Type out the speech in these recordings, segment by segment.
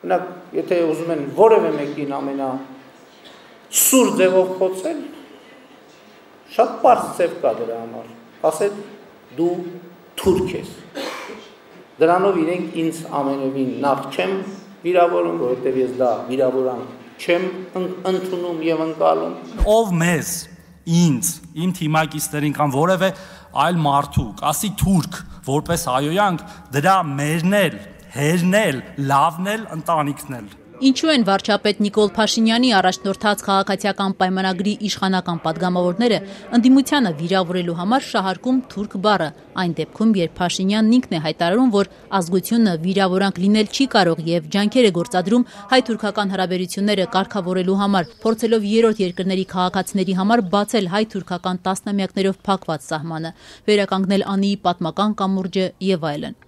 Օրինակ, եթե ուզում են որևէ մեկին ամենա սուր ձևով խոցել, շատ պարզ ձև կա դրա համար, ասել դու թուրք ես, դրանով իրենք ինձ ամենևին նախ չեմ վիրավորում, որովհետև ես դա վիրավորանք չեմ ընդունում և ընկալում։ Ով մեզ, ինձ, իմ թիմակիցներին կամ որևէ այլ մարդու, ասի թուրք, որպես հայոյանք, դրա մերնել, հերնել, լավնել, ընտանիքնել։ Ինչու են վարչապետ Նիկոլ Փաշինյանի առաջնորդած քաղաքացիական պայմանագրի իշխանական падգամավորները ընդդիմությանը վիրավորելու համար շահարկում թուրք բառը, այն դեպքում, երբ Փաշինյանն ինքն է հայտարարում, որ ազգությունը վիրավորանք լինել չի կարող եւ ջանքեր է գործադրում հայ-թուրքական հարաբերությունները կարգավորելու համար, փորձելով երրորդ երկրների քաղաքացիների համար բացել հայ-թուրքական տասնամյակներով փակված սահմանը, վերականգնել Անիի պատմական կամուրջը եւ այլն։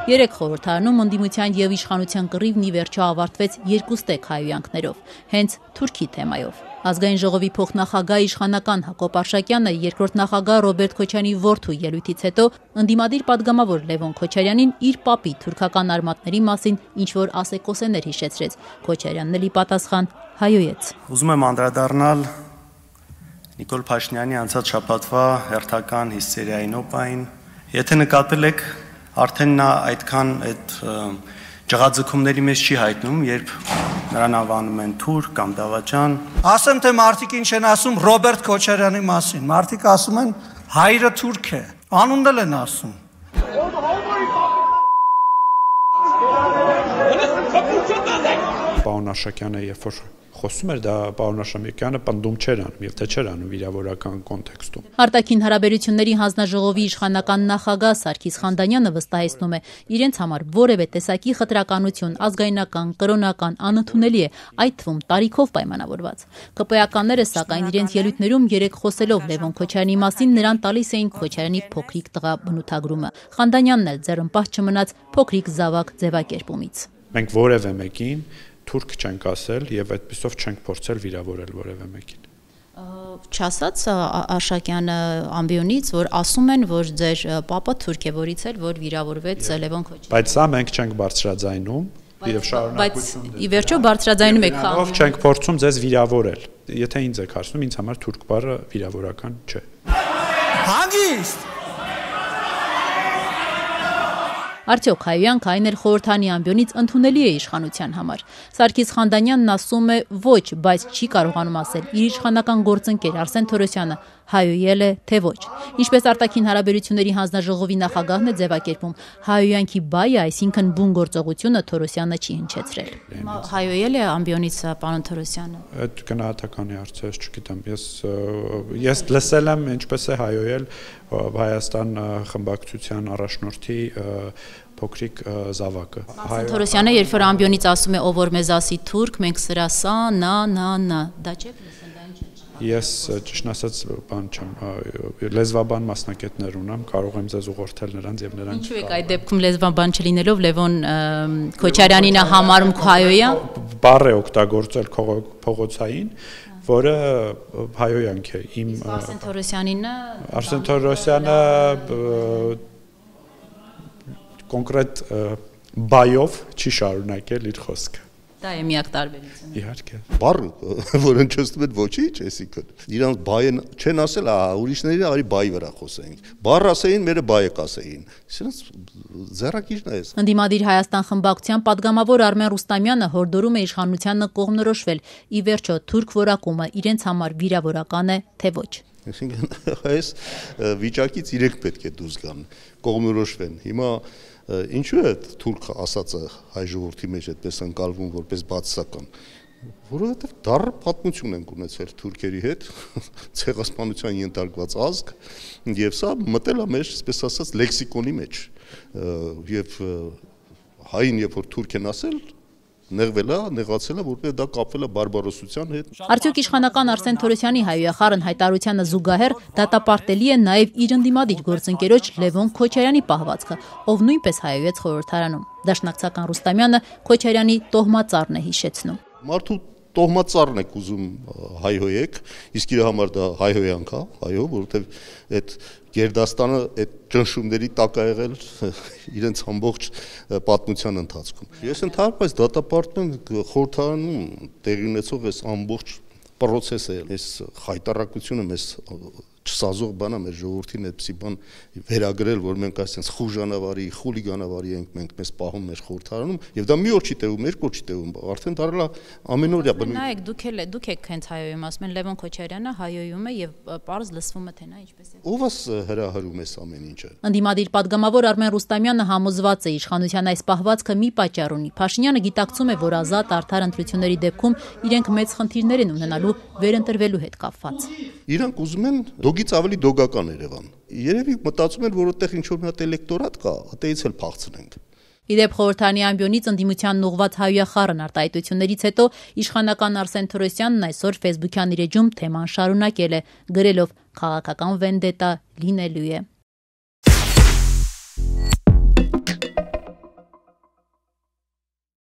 Երեք խորհրդարանում ընդդիմության եւ իշխանության կռիվն ի վերջո ավարտվեց երկուստեք հայոյանքներով, հենց Թուրքի թեմայով։ Ազգային ժողովի փոխնախագահ իշխանական Հակոբ Արշակյանը երկրորդ նախագահ Ռոբերտ Քոչարյանի որդու ելույթից հետո ընդդիմադիր падգամավոր Լևոն Քոչարյանին իր պապի թուրքական արմատների մասին ինչ-որ ասեկոսեներ հիշեցրեց։ Քոչարյանն էլ ի պատասխան հայոյեց։ Ուզում եմ անդրադառնալ Նիկոլ Փաշինյանի անցած շաբաթվա հերթական հիսթերիայի նոպային։ Եթե նկատել եք, արդեն նա այդքան այդ ջղաձգումների մեջ չի հայտնում, երբ նրան անվանում են թուրք կամ դավաճան։ Ասեմ, թե մարդիկ ինչ են ասում Ռոբերտ Քոչարյանի մասին։ Մարդիկ ասում են հայրը թուրք է, անունն էլ են ասում։ Պարոն Արշակյանը երբ որ խոսում էր, դա պարոն Արշակյանը պնդում չէր անում, եւ թե չէր անում վիրավորական կոնտեքստում։ Արտաքին հարաբերությունների հանձնաժողովի իշխանական նախագահ Սարգիս Խանդանյանը վստահեցնում է, իրենց համար որևէ տեսակի խտրականություն, ազգայնական, կրոնական անընդունելի է, այդ թվում տարիքով պայմանավորված։ ԿՊ-ականները, սակայն իրենց ելույթներում երեք խոսելով Լևոն Քոչարյանի մասին նրան տալիս էին Քոչարյանի փոքրիկ տղա բնութագրումը։ Խանդանյանն էլ ձեռնպահ չմնաց փոքրիկ զավակ ձևակերպումից։ Մենք որևէ մեկին թուրք չենք ասել եւ այդպիսով չենք փորձել վիրավորել որևէ մեկին։ Չասած Արշակյանը ամբիոնից, որ ասում են, որ ձեր պապը թուրք է, որից էլ որ վիրավորվեց Լևոն Քոչարյանը։ Բայց սա մենք չենք բարձրաձայնում եւ շարունակություն։ Բայց ի վերջո բարձրաձայնում եք խաղում։ Ով չենք փորձում ձեզ վիրավորել։ Եթե ինձ եք հարցնում, ինձ համար թուրք բառը վիրավորական չէ։ Հանգիստ։ Արդյոք հայոյանք այն էլ խորհրդանի ամբիոնից ընդունելի է իշխանության համար։ Սարգիս Խանդանյանն ասում է ոչ, բայց չի կարողանում ասել։ Իր իշխանական գործընկեր Արսեն Թորոսյանը հայոյել է, թե ոչ։ Ինչպես արտաքին հարաբերությունների հանձնաժողովի նախագահն է ձևակերպում, հայոյանքի բայը, այսինքն բուն գործողությունը Թորոսյանը չի հնչեցրել։ Հայոյել է ամբիոնից պարոն Թորոսյանը։ Այդ գնահատականի հարցը չգիտեմ, ես լսել եմ ինչպես է հայոյել Հայաստան խմբակցության առաջնորդի փոքրիկ զավակը։ Թորոսյանը երբ որ ամբիոնից ասում է ով որ մեզ ասի թուրք, մենք սրա սա, նա, դա չէ՞։ Ես ճիշտ ասած բան չեմ, լեզվաբան մասնակիցներ ունեմ, կարող եմ ձեզ ուղղորդել նրանց եւ նրանք։ Ինչու եք այդ դեպքում լեզվաբան չլինելով Լևոն Քոչարյանին համարում հայոյա։ Բառ է օգտագործել փողոցային, որը հայոյանք է իմ Արսեն Թորոսյանինը Արսեն Թորոսյանը կոնկրետ բայով չի շարունակել իր խոսքը։ Դա է միակ տարբերությունը։ Իհարկե։ Բառ, որ հնչեցնում է ոչինչ, այսինքն իրանց բայեն չեն ասել, ուրիշների արի բայ վրա խոսեինք։ Բառ ասեին, մերը բայը կասեին։ Սրանց ձեռակիրն է։ Ընդդիմադիր Հայաստան խմբակցության падգամավոր Արմեն Ռուստամյանը հորդորում է իշխանությանը կողմնորոշվել։ Ի վերջո թուրք որակումը իրենց համար վիրավորական է, թե ոչ։ Այսինքն այս վիճակից իրենք պետք է դուրս գան, կողմնորոշվեն։ Հիմա ինչու է թուրք ասածը հայ ժողովրդի մեջ այդպես ընկալվում որպես բացասական, որովհետև դառը պատմություն ենք ունեցել թուրքերի հետ, ցեղասպանության ենթարկված ազգ, եւ սա մտել է մեր, այսպես ասած, լեքսիկոնի մեջ, եւ հային երբ որ թուրք են ասել, նեղացել է, որովհետև դա կապվել է բարբարոսության հետ։ Արդյոք իշխանական Արսեն Թորոսյանի հայոյախառն հայտարարությանը զուգահեռ դատապարտելի է նաև իր ընդդիմադիր գործընկերոջ Լևոն Քոչարյանի պահվածքը, ով նույնպես հայոյեց խորհրդարանում։ Դաշնակցական Ռուստամյանը Քոչարյանի տոհմածառն է հիշեցնում։ Մարդու տոհմածառն եք ուզում հայհոյեք, իսկ իր համար դա հայհոյանք է, հայո, որովհետև այդ Գերդաստանը այդ ճնշումների տակ ա եղել իրենց ամբողջ պատմության ընթացքում։ Ես ընդհանրապես դատապարտում խորհրդարանում տեղի ունեցող այս ամբողջ process-ը, այս խայտարակությունը մեզ չսազող բան է մեր ժողովրդին այդպիսի բան վերագրել, որ մենք այսպես խուժանավարի, խուլիգանավարի ենք մենք մեզ պահում մեր խորհրդարանում, եւ դա մի օր չի տևում, երկու օր չի տևում, արդեն դարել է ամենօրյա բնույթ։ Նայեք, դուք եք հենց հայոյում, ասում են Լևոն Քոչարյանը հայոյում է եւ պարզ լսվում է թե նա ինչպես է։ Ով է հրահրում այս ամեն ինչը։ Ընդդիմադիր պատգամավոր Արմեն Ռուստամյանը համոզված է իշխանության այս պահվածքը մի պատճառ ունի։ Փաշինյանը գիտակցում է, որ ազատ արդար ընտրությունների դեպքում իրենք մեծ խնդիրներ են ունենալու վերընտրվելու հետ կապված։ Իրանք ուզում են դոգից ավելի դոգական Երևան։ Երևի մտածում են, որ այդտեղ ինչ որ մի հատ էլեկտորատ կա, այդտեղից էլ փախցնենք։ Իդեպ խորհրդարանի ամբիոնից ընդդիմությանն ուղղված հայոյախառն արտահայտություններից հետո իշխանական Արսեն Թորոսյանն այսօր Facebook-յան իր էջում թեման շարունակել է, գրելով՝ քաղաքական վենդետա լինելու է։